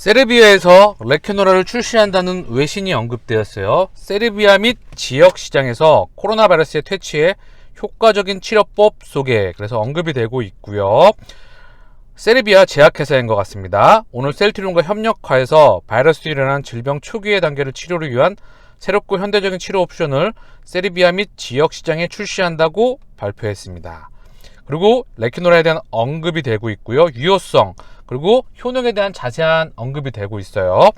세르비아에서 레케노라를 출시한다는 외신이 언급되었어요. 세르비아 및 지역 시장에서 코로나 바이러스의 퇴치에 효과적인 치료법 소개, 그래서 언급이 되고 있고요. 세르비아 제약회사인 것 같습니다. 오늘 셀트리온과 협력하여서 바이러스로 일어난 질병 초기의 단계를 치료를 위한 새롭고 현대적인 치료 옵션을 세르비아 및 지역 시장에 출시한다고 발표했습니다. 그리고 레케노라에 대한 언급이 되고 있고요. 유효성 그리고 효능에 대한 자세한 언급이 되고 있어요.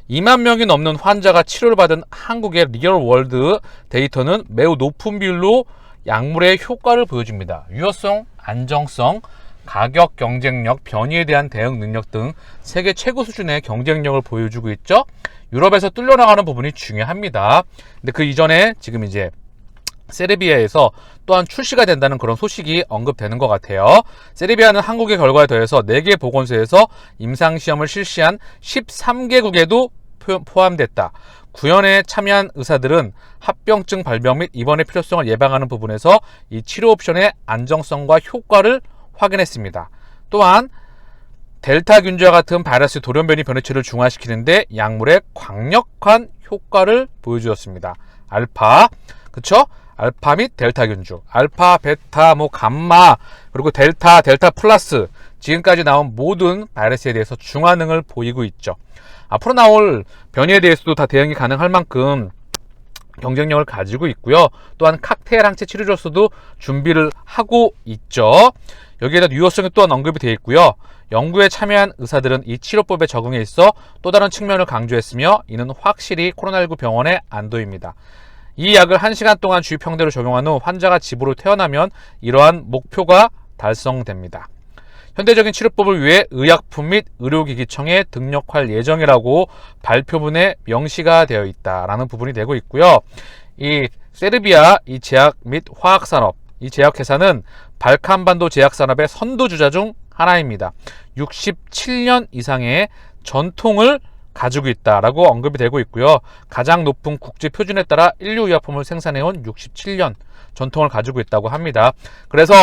2만 명이 넘는 환자가 치료를 받은 한국의 리얼월드 데이터는 매우 높은 비율로 약물의 효과를 보여줍니다. 유효성, 안정성, 가격 경쟁력, 변이에 대한 대응 능력 등 세계 최고 수준의 경쟁력을 보여주고 있죠. 유럽에서 뚫려나가는 부분이 중요합니다. 근데 그 이전에 지금 이제 세르비아에서 또한 출시가 된다는 그런 소식이 언급되는 것 같아요. 세르비아는 한국의 결과에 더해서 4개 보건소에서 임상시험을 실시한 13개국에도 포함됐다. 구현에 참여한 의사들은 합병증 발병 및 입원의 필요성을 예방하는 부분에서 이 치료 옵션의 안정성과 효과를 확인했습니다. 또한 델타균주와 같은 바이러스 돌연변이 변이체를 중화시키는데 약물의 강력한 효과를 보여주었습니다. 알파, 그쵸? 알파 및 델타균주, 알파, 베타, 감마, 그리고 델타, 델타 플러스, 지금까지 나온 모든 바이러스에 대해서 중화능을 보이고 있죠. 앞으로 나올 변이에 대해서도 다 대응이 가능할 만큼 경쟁력을 가지고 있고요. 또한 칵테일 항체 치료로서도 준비를 하고 있죠. 여기에다 유효성이 또한 언급이 되어 있고요. 연구에 참여한 의사들은 이 치료법에 적응에 있어 또 다른 측면을 강조했으며 이는 확실히 코로나19 병원의 안도입니다. 이 약을 1시간 동안 주입형대로 적용한 후 환자가 집으로 퇴원하면 이러한 목표가 달성됩니다. 현대적인 치료법을 위해 의약품 및 의료기기청에 등록할 예정이라고 발표문에 명시가 되어 있다라는 부분이 되고 있고요. 이 세르비아 이 제약 및 화학산업, 이 제약회사는 발칸반도 제약산업의 선두주자 중 하나입니다. 67년 이상의 전통을 가지고 있다라고 언급이 되고 있고요. 가장 높은 국제 표준에 따라 인류의약품을 생산해온 67년 전통을 가지고 있다고 합니다. 그래서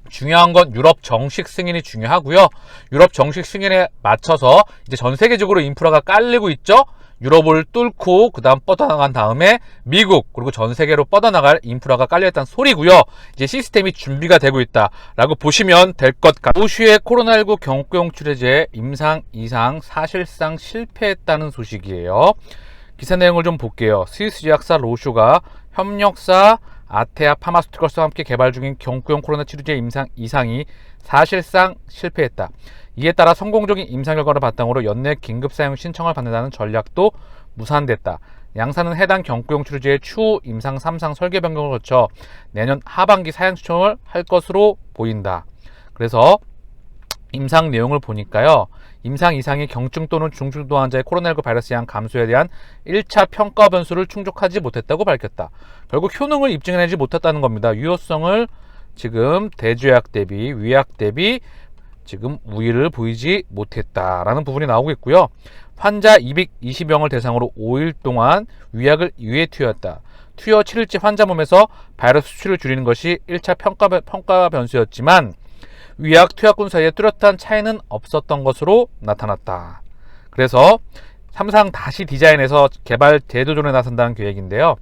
중요한 건 유럽 정식 승인이 중요하고요. 유럽 정식 승인에 맞춰서 이제 전 세계적으로 인프라가 깔리고 있죠. 유럽을 뚫고 그 다음 뻗어나간 다음에 미국 그리고 전 세계로 뻗어나갈 인프라가 깔려있다는 소리고요. 이제 시스템이 준비가 되고 있다라고 보시면 될 것 같아요. 로슈의 코로나19 경구용 치료제 임상 이상 사실상 실패했다는 소식이에요. 기사 내용을 좀 볼게요. 스위스 제약사 로슈가 협력사 아테아 파마스티컬스와 함께 개발 중인 경구용 코로나 치료제 임상 이상이 사실상 실패했다. 이에 따라 성공적인 임상 결과를 바탕으로 연내 긴급 사용 신청을 받는다는 전략도 무산됐다. 양사는 해당 경구용 치료제의 추후 임상 3상 설계 변경을 거쳐 내년 하반기 사용 신청을 할 것으로 보인다. 그래서 임상 내용을 보니까요. 임상 이상이 경증 또는 중증도 환자의 코로나19 바이러스 양 감소에 대한 1차 평가 변수를 충족하지 못했다고 밝혔다. 결국 효능을 입증해내지 못했다는 겁니다. 유효성을 지금 대조약 대비, 위약 대비 지금 우위를 보이지 못했다라는 부분이 나오고 있고요. 환자 220명을 대상으로 5일 동안 위약을 2회 투여했다. 투여 7일째 환자 몸에서 바이러스 수치를 줄이는 것이 1차 평가 변수였지만 위약 투약군 사이에 뚜렷한 차이는 없었던 것으로 나타났다. 그래서 3상 다시 디자인해서 개발 재도전에 나선다는 계획인데요.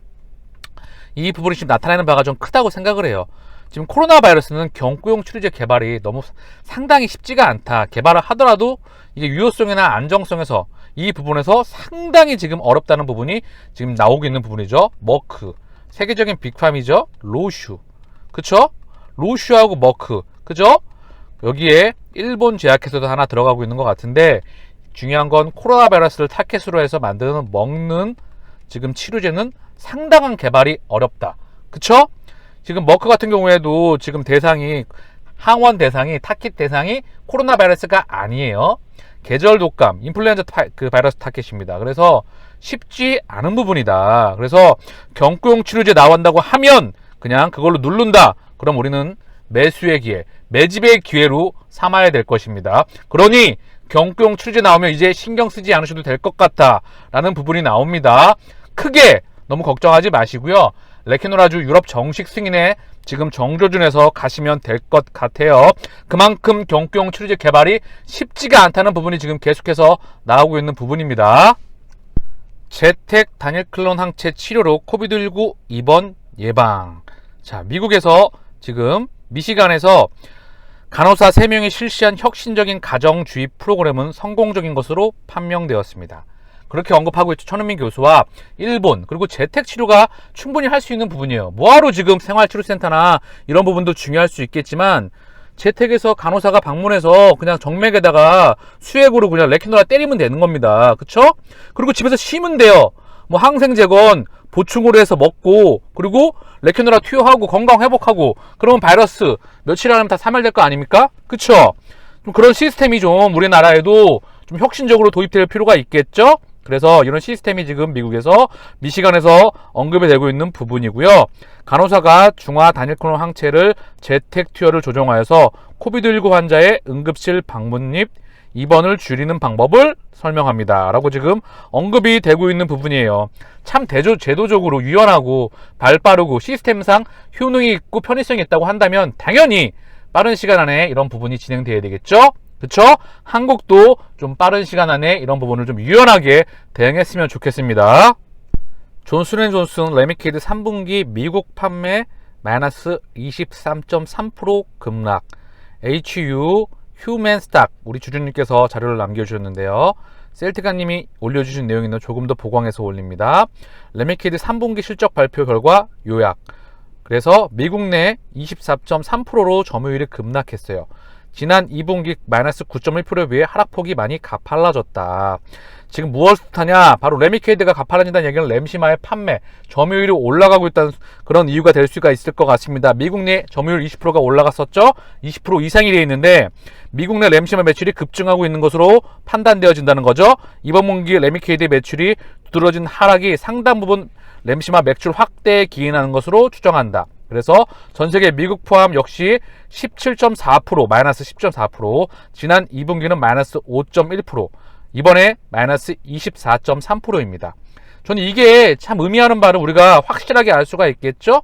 이 부분이 지금 나타내는 바가 좀 크다고 생각을 해요. 지금 코로나 바이러스는 경구용 치료제 개발이 너무 상당히 쉽지가 않다. 개발을 하더라도 이게 유효성이나 안정성에서 이 부분에서 상당히 지금 어렵다는 부분이 지금 나오고 있는 부분이죠. 머크, 세계적인 빅팜이죠. 로슈, 그쵸? 로슈하고 머크, 그죠? 여기에 일본 제약회사도 하나 들어가고 있는 것 같은데 중요한 건 코로나 바이러스를 타켓으로 해서 만드는 먹는 지금 치료제는 상당한 개발이 어렵다. 그쵸? 지금 머크 같은 경우에도 지금 대상이 항원 대상이 타깃 대상이 코로나 바이러스가 아니에요. 계절 독감, 인플루엔자 바이러스 타깃입니다. 그래서 쉽지 않은 부분이다. 그래서 경구용 치료제 나온다고 하면 그냥 그걸로 누른다. 그럼 우리는 매수의 기회, 매집의 기회로 삼아야 될 것입니다. 그러니 경구용 치료제 나오면 이제 신경 쓰지 않으셔도 될 것 같다 라는 부분이 나옵니다. 크게 너무 걱정하지 마시고요. 레케노라주 유럽 정식 승인에 지금 정조준에서 가시면 될 것 같아요. 그만큼 경구용 치료제 개발이 쉽지가 않다는 부분이 지금 계속해서 나오고 있는 부분입니다. 재택 단일 클론 항체 치료로 코비드19 입원 예방. 자, 미국에서 지금 미시간에서 간호사 3명이 실시한 혁신적인 가정주입 프로그램은 성공적인 것으로 판명되었습니다. 그렇게 언급하고 있죠. 천은민 교수와 일본, 그리고 재택치료가 충분히 할 수 있는 부분이에요. 뭐하러 지금 생활치료센터나 이런 부분도 중요할 수 있겠지만 재택에서 간호사가 방문해서 그냥 정맥에다가 수액으로 그냥 레키노라 때리면 되는 겁니다. 그쵸? 그리고 집에서 쉬면 돼요. 뭐 항생제건 보충으로 해서 먹고, 그리고 레키노라 투여하고 건강 회복하고, 그러면 바이러스 며칠 안에 다 사멸될 거 아닙니까? 그쵸? 좀 그런 시스템이 좀 우리나라에도 좀 혁신적으로 도입될 필요가 있겠죠? 그래서 이런 시스템이 지금 미국에서 미시간에서 언급이 되고 있는 부분이고요. 간호사가 중화 단일 클론 항체를 재택 투여를 조정하여서 코비드19 환자의 응급실 방문 및 입원을 줄이는 방법을 설명합니다. 라고 지금 언급이 되고 있는 부분이에요. 참 제도적으로 유연하고 발빠르고 시스템상 효능이 있고 편의성이 있다고 한다면 당연히 빠른 시간 안에 이런 부분이 진행돼야 되겠죠? 그쵸? 한국도 좀 빠른 시간 안에 이런 부분을 좀 유연하게 대응했으면 좋겠습니다. 존슨앤존슨 레미케이드 3분기 미국 판매 마이너스 23.3% 급락. HU 휴맨스탁 우리 주주님께서 자료를 남겨주셨는데요. 셀티가님이 올려주신 내용인데 조금 더 보강해서 올립니다. 레미케이드 3분기 실적 발표 결과 요약. 그래서 미국 내 24.3%로 점유율이 급락했어요. 지난 2분기 마이너스 9.1%에 비해 하락폭이 많이 가팔라졌다. 지금 무엇을 뜻하냐? 바로 레미케이드가 가팔라진다는 얘기는 램시마의 판매, 점유율이 올라가고 있다는 그런 이유가 될 수가 있을 것 같습니다. 미국 내 점유율 20%가 올라갔었죠? 20% 이상이 되어 있는데 미국 내 램시마 매출이 급증하고 있는 것으로 판단되어진다는 거죠. 이번 분기 레미케이드의 매출이 두드러진 하락이 상당 부분 램시마 매출 확대에 기인하는 것으로 추정한다. 그래서 전세계 미국 포함 역시 17.4%, 마이너스 10.4%, 지난 2분기는 마이너스 5.1%, 이번에 마이너스 24.3%입니다. 저는 이게 참 의미하는 바를 우리가 확실하게 알 수가 있겠죠?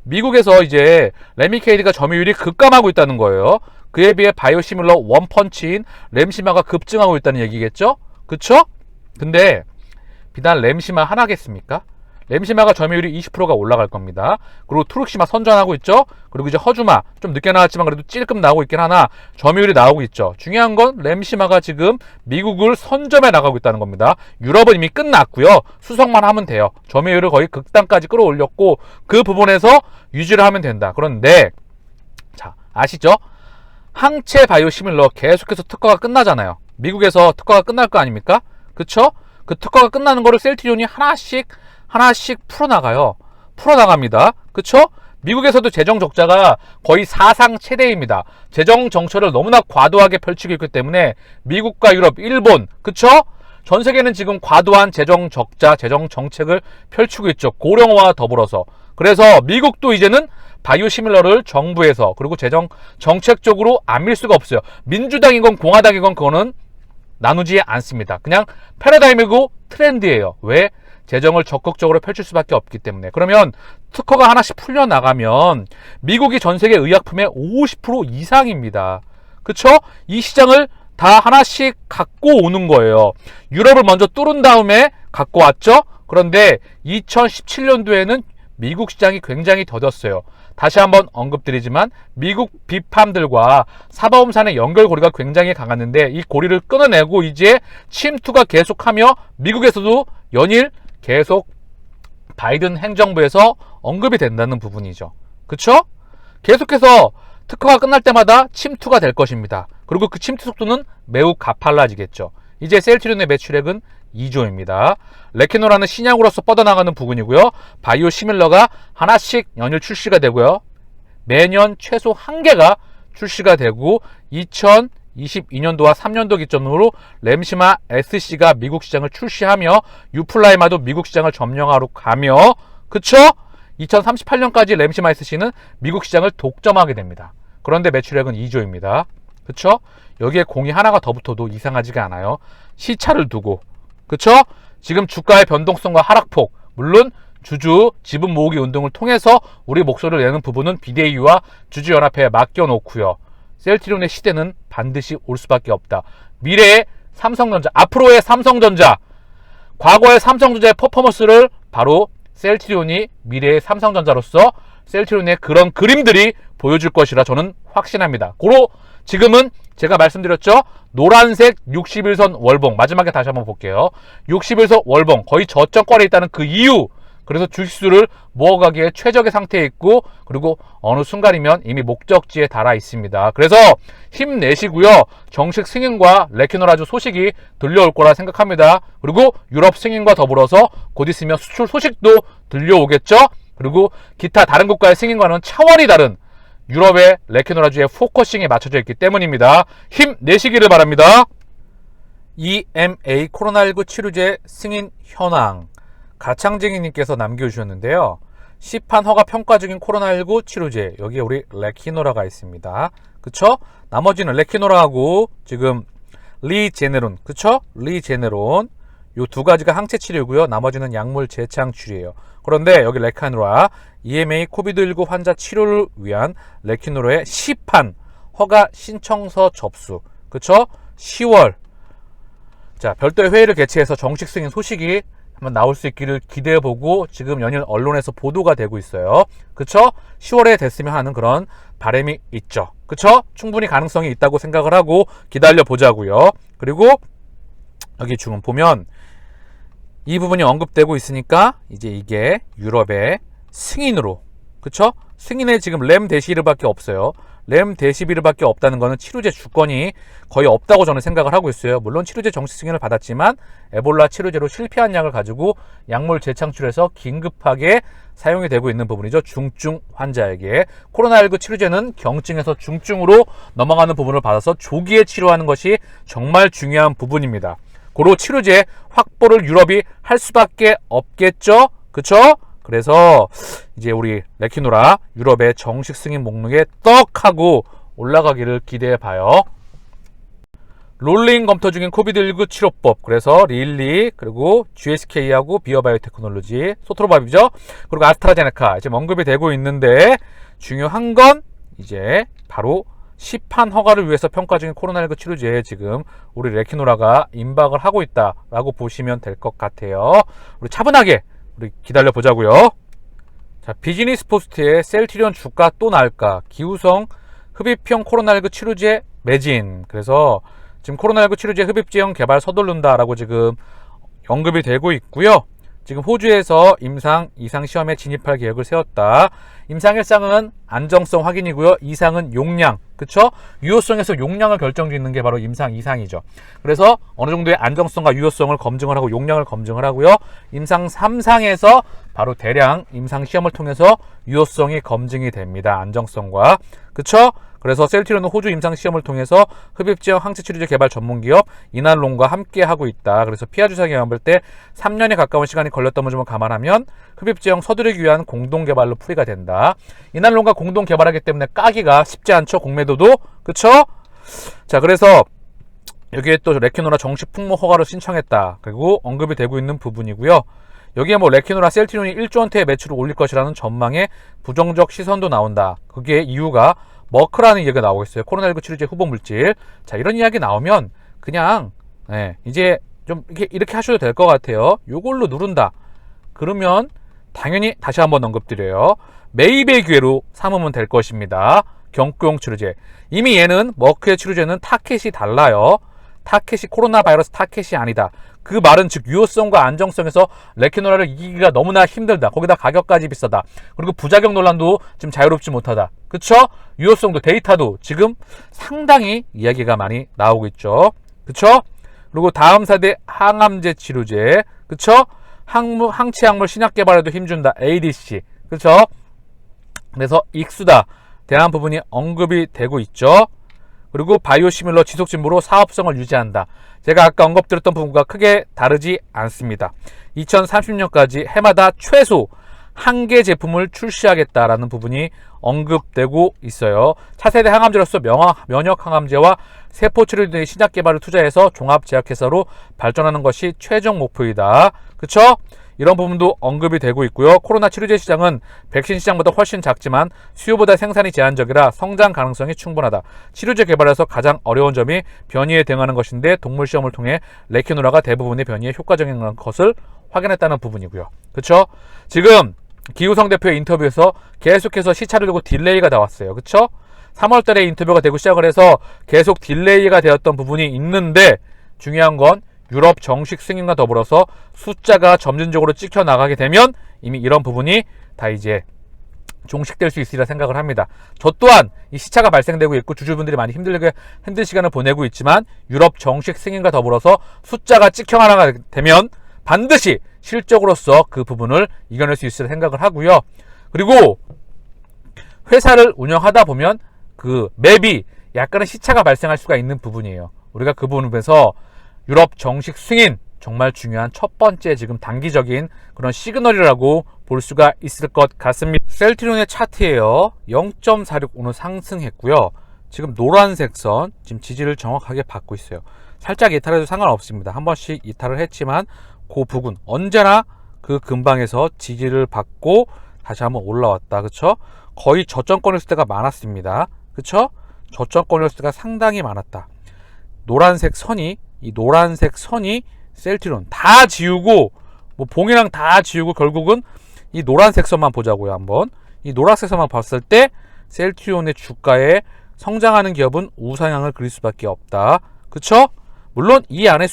미국에서 이제 레미케이드가 점유율이 급감하고 있다는 거예요. 그에 비해 바이오시밀러 원펀치인 램시마가 급증하고 있다는 얘기겠죠? 그쵸? 근데 비단 램시마 하나겠습니까? 램시마가 점유율이 20%가 올라갈 겁니다. 그리고 투룩시마 선전하고 있죠. 그리고 이제 허주마 좀 늦게 나왔지만 그래도 찔끔 나오고 있긴 하나 점유율이 나오고 있죠. 중요한 건 램시마가 지금 미국을 선점해 나가고 있다는 겁니다. 유럽은 이미 끝났고요. 수성만 하면 돼요. 점유율을 거의 극단까지 끌어올렸고 그 부분에서 유지를 하면 된다. 그런데 자, 아시죠? 항체 바이오시밀러 계속해서 특허가 끝나잖아요. 미국에서 특허가 끝날 거 아닙니까? 그쵸? 그 특허가 끝나는 거를 셀트리온이 하나씩 풀어나가요. 풀어나갑니다. 그쵸? 미국에서도 재정 적자가 거의 사상 최대입니다. 재정 정책을 너무나 과도하게 펼치고 있기 때문에 미국과 유럽, 일본, 그쵸? 전 세계는 지금 과도한 재정 적자, 재정 정책을 펼치고 있죠. 고령화와 더불어서. 그래서 미국도 이제는 바이오시밀러를 정부에서 그리고 재정 정책적으로 안 밀 수가 없어요. 민주당이건 공화당이건 그거는 나누지 않습니다. 그냥 패러다임이고 트렌드예요. 왜? 재정을 적극적으로 펼칠 수밖에 없기 때문에. 그러면 특허가 하나씩 풀려나가면 미국이 전 세계 의약품의 50% 이상입니다. 그쵸? 이 시장을 다 하나씩 갖고 오는 거예요. 유럽을 먼저 뚫은 다음에 갖고 왔죠? 그런데 2017년도에는 미국 시장이 굉장히 더뎠어요. 다시 한번 언급드리지만 미국 비팜들과 사바움산의 연결고리가 굉장히 강했는데 이 고리를 끊어내고 이제 침투가 계속하며 미국에서도 연일 계속 바이든 행정부에서 언급이 된다는 부분이죠. 그쵸? 계속해서 특허가 끝날 때마다 침투가 될 것입니다. 그리고 그 침투 속도는 매우 가팔라지겠죠. 이제 셀트리온의 매출액은 2조입니다. 레키노라는 신약으로서 뻗어나가는 부분이고요. 바이오시밀러가 하나씩 연일 출시가 되고요. 매년 최소 1개가 출시가 되고 2022년도와 3년도 기점으로 램시마 SC가 미국 시장을 출시하며 유플라이마도 미국 시장을 점령하러 가며 그쵸? 2038년까지 램시마 SC는 미국 시장을 독점하게 됩니다. 그런데 매출액은 2조입니다. 그쵸? 여기에 공이 하나가 더 붙어도 이상하지가 않아요. 시차를 두고 그쵸? 지금 주가의 변동성과 하락폭 물론 주주 지분 모으기 운동을 통해서 우리 목소리를 내는 부분은 비대위와 주주연합회에 맡겨놓고요. 셀트리온의 시대는 반드시 올 수밖에 없다. 미래의 삼성전자, 앞으로의 삼성전자, 과거의 삼성전자의 퍼포먼스를 바로 셀트리온이 미래의 삼성전자로서 셀트리온의 그런 그림들이 보여줄 것이라 저는 확신합니다. 고로 지금은 제가 말씀드렸죠. 노란색 61선 월봉, 마지막에 다시 한번 볼게요. 61선 월봉, 거의 저점권에 있다는 그 이유, 그래서 주식수를 모아가기에 최적의 상태에 있고, 그리고 어느 순간이면 이미 목적지에 달아 있습니다. 그래서 힘내시고요. 정식 승인과 레키노라주 소식이 들려올 거라 생각합니다. 그리고 유럽 승인과 더불어서 곧 있으면 수출 소식도 들려오겠죠. 그리고 기타 다른 국가의 승인과는 차원이 다른 유럽의 레키노라주의 포커싱에 맞춰져 있기 때문입니다. 힘내시기를 바랍니다. EMA 코로나19 치료제 승인 현황, 가창쟁이님께서 남겨주셨는데요. 시판 허가 평가 중인 코로나19 치료제, 여기에 우리 레키노라가 있습니다. 그쵸? 나머지는 레키노라하고 지금 리제네론, 그쵸? 리제네론, 요 두 가지가 항체 치료고요. 나머지는 약물 재창 치료예요. 그런데 여기 레키노라, EMA 코비드19 환자 치료를 위한 레키노라의 시판 허가 신청서 접수, 그쵸? 10월, 자, 별도의 회의를 개최해서 정식 승인 소식이 한번 나올 수 있기를 기대해보고 지금 연일 언론에서 보도가 되고 있어요. 그쵸? 10월에 됐으면 하는 그런 바람이 있죠. 그쵸? 충분히 가능성이 있다고 생각을 하고 기다려 보자고요. 그리고 여기 지금 보면 이 부분이 언급되고 있으니까 이제 이게 유럽의 승인으로, 그쵸? 승인에 지금 렘데시비르밖에 없어요. 렘데시비르밖에 없다는 것은 치료제 주권이 거의 없다고 저는 생각을 하고 있어요. 물론 치료제 정식 승인을 받았지만 에볼라 치료제로 실패한 약을 가지고 약물 재창출해서 긴급하게 사용이 되고 있는 부분이죠. 중증 환자에게. 코로나19 치료제는 경증에서 중증으로 넘어가는 부분을 받아서 조기에 치료하는 것이 정말 중요한 부분입니다. 고로 치료제 확보를 유럽이 할 수밖에 없겠죠. 그쵸? 그래서 이제 우리 레키노라 유럽의 정식 승인 목록에 떡 하고 올라가기를 기대해 봐요. 롤링 검토 중인 코비드19 치료법, 그래서 릴리, 그리고 GSK하고 비어바이오테크놀로지, 소트로밥이죠. 그리고 아스트라제네카 지금 언급이 되고 있는데 중요한 건 이제 바로 시판 허가를 위해서 평가 중인 코로나19 치료제에 지금 우리 레키노라가 임박을 하고 있다라고 보시면 될 것 같아요. 우리 차분하게 우리 기다려 보자고요. 자, 비즈니스 포스트에 셀트리온 주가 또 날까? 기후성 흡입형 코로나19 치료제 매진. 그래서 지금 코로나19 치료제 흡입제형 개발 서두른다라고 지금 언급이 되고 있고요. 지금 호주에서 임상 2상 시험에 진입할 계획을 세웠다. 임상 1상은 안정성 확인이고요. 2상은 용량, 그쵸? 유효성에서 용량을 결정짓는 게 바로 임상 2상이죠. 그래서 어느 정도의 안정성과 유효성을 검증을 하고 용량을 검증을 하고요. 임상 3상에서 바로 대량 임상 시험을 통해서 유효성이 검증이 됩니다. 안정성과, 그쵸? 그래서 셀트리온은 호주 임상 시험을 통해서 흡입제형 항체 치료제 개발 전문기업 이날론과 함께 하고 있다. 그래서 피하 주사기 연합을 때 3년에 가까운 시간이 걸렸던 점을 감안하면 흡입제형 서두르기 위한 공동 개발로 풀이가 된다. 이날론과 공동 개발하기 때문에 까기가 쉽지 않죠. 공매도도, 그쵸? 자, 그래서 여기에 또 레키노라 정식 풍모 허가를 신청했다. 그리고 언급이 되고 있는 부분이고요. 여기에 뭐 레키노라 셀트리온이 1조 원대의 매출을 올릴 것이라는 전망에 부정적 시선도 나온다. 그게 이유가 머크라는 얘기가 나오고 있어요. 코로나19 치료제 후보 물질. 자, 이런 이야기 나오면 그냥 이제 좀 이렇게 하셔도 될 것 같아요. 요걸로 누른다. 그러면 당연히 다시 한번 언급드려요. 매입의 기회로 삼으면 될 것입니다. 경구용 치료제. 이미 얘는 머크의 치료제는 타켓이 달라요. 타켓이 코로나 바이러스 타켓이 아니다. 그 말은 즉 유효성과 안정성에서 레키노라를 이기기가 너무나 힘들다. 거기다 가격까지 비싸다. 그리고 부작용 논란도 지금 자유롭지 못하다. 그쵸? 유효성도 데이터도 지금 상당히 이야기가 많이 나오고 있죠. 그쵸? 그리고 다음 세대 항암제 치료제. 그쵸? 항체 약물 신약 개발에도 힘준다. ADC. 그쵸? 그래서 익수다. 대한 부분이 언급이 되고 있죠. 그리고 바이오시밀러 지속 진보로 사업성을 유지한다. 제가 아까 언급드렸던 부분과 크게 다르지 않습니다. 2030년까지 해마다 최소 1개 제품을 출시하겠다라는 부분이 언급되고 있어요. 차세대 항암제로서 면역 항암제와 세포치료 등의 신약 개발을 투자해서 종합제약회사로 발전하는 것이 최종 목표이다. 그쵸? 이런 부분도 언급이 되고 있고요. 코로나 치료제 시장은 백신 시장보다 훨씬 작지만 수요보다 생산이 제한적이라 성장 가능성이 충분하다. 치료제 개발에서 가장 어려운 점이 변이에 대응하는 것인데 동물 시험을 통해 레퀴노라가 대부분의 변이에 효과적인 것을 확인했다는 부분이고요. 그쵸? 지금 기우성 대표의 인터뷰에서 계속해서 시차를 두고 딜레이가 나왔어요. 그쵸? 3월달에 인터뷰가 되고 시작을 해서 계속 딜레이가 되었던 부분이 있는데 중요한 건 유럽 정식 승인과 더불어서 숫자가 점진적으로 찍혀 나가게 되면 이미 이런 부분이 다 이제 종식될 수 있으리라 생각을 합니다. 저 또한 이 시차가 발생되고 있고 주주분들이 많이 힘든 시간을 보내고 있지만 유럽 정식 승인과 더불어서 숫자가 찍혀 나가게 되면 반드시 실적으로서 그 부분을 이겨낼 수 있으리라 생각을 하고요. 그리고 회사를 운영하다 보면 그 맵이 약간의 시차가 발생할 수가 있는 부분이에요. 우리가 그 부분에서 유럽 정식 승인 정말 중요한 첫 번째 지금 단기적인 그런 시그널이라고 볼 수가 있을 것 같습니다. 셀트리온의 차트예요. 0.46 오늘 상승했고요. 지금 노란색 선 지금 지지를 정확하게 받고 있어요. 살짝 이탈해도 상관없습니다. 한 번씩 이탈을 했지만 그 부분 언제나 그 근방에서 지지를 받고 다시 한번 올라왔다. 그쵸? 거의 저점권일 때가 많았습니다. 그쵸? 저점권일 때가 상당히 많았다. 이 노란색 선이 셀트리온 다 지우고 뭐 봉이랑 다 지우고 결국은 이 노란색 선만 보자고요. 한번 이 노란색 선만 봤을 때 셀트리온의 주가에 성장하는 기업은 우상향을 그릴 수밖에 없다. 그쵸? 물론 이 안에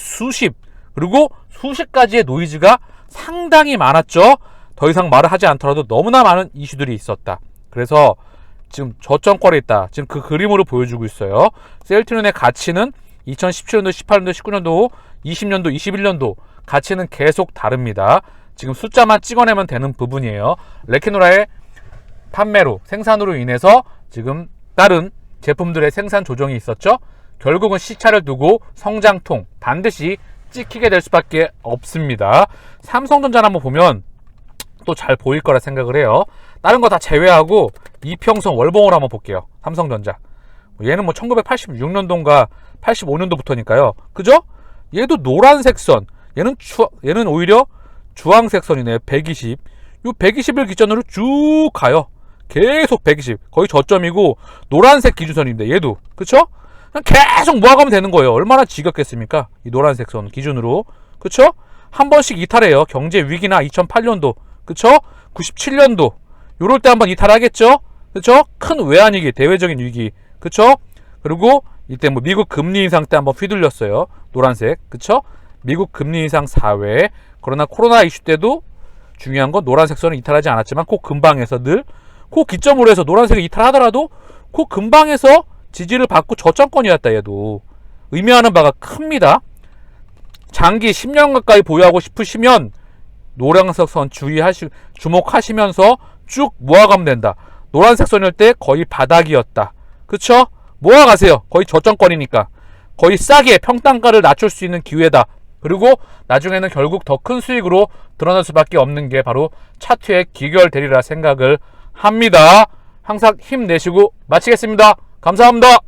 그리고 수십 가지의 노이즈가 상당히 많았죠. 더 이상 말을 하지 않더라도 너무나 많은 이슈들이 있었다. 그래서 지금 저점권에 있다. 지금 그 그림으로 보여주고 있어요. 셀트리온의 가치는 2017년도, 18년도, 19년도, 20년도, 21년도 가치는 계속 다릅니다. 지금 숫자만 찍어내면 되는 부분이에요. 레퀴노라의 판매로, 생산으로 인해서 지금 다른 제품들의 생산 조정이 있었죠. 결국은 시차를 두고 성장통 반드시 찍히게 될 수밖에 없습니다. 삼성전자를 한번 보면 또 잘 보일 거라 생각을 해요. 다른 거 다 제외하고 이평선 월봉을 한번 볼게요. 삼성전자. 얘는 뭐 1986년도인가 85년도부터니까요. 그죠? 얘도 노란색 선. 얘는 오히려 주황색 선이네요. 120. 요 120을 기준으로 쭉 가요. 계속 120. 거의 저점이고 노란색 기준선인데 얘도. 그쵸? 그냥 계속 모아가면 되는 거예요. 얼마나 지겹겠습니까? 이 노란색 선 기준으로. 그쵸? 한 번씩 이탈해요. 경제 위기나 2008년도. 그쵸? 97년도. 요럴 때 한번 이탈하겠죠? 그쵸? 큰 외환위기, 대외적인 위기. 그쵸? 그리고 이때 뭐 미국 금리 인상 때 한번 휘둘렸어요. 노란색. 그쵸? 미국 금리 인상 4회. 그러나 코로나 이슈 때도 중요한 건 노란색 선은 이탈하지 않았지만 그 근방에서 늘 그 기점으로 해서 노란색을 이탈하더라도 그 근방에서 지지를 받고 저점권이었다. 얘도 의미하는 바가 큽니다. 장기 10년 가까이 보유하고 싶으시면 노란색 선 주목하시면서 쭉 모아가면 된다. 노란색 선일 때 거의 바닥이었다. 그쵸? 모아가세요. 거의 저점권이니까. 거의 싸게 평단가를 낮출 수 있는 기회다. 그리고 나중에는 결국 더 큰 수익으로 드러날 수밖에 없는 게 바로 차트의 기결되리라 생각을 합니다. 항상 힘내시고 마치겠습니다. 감사합니다.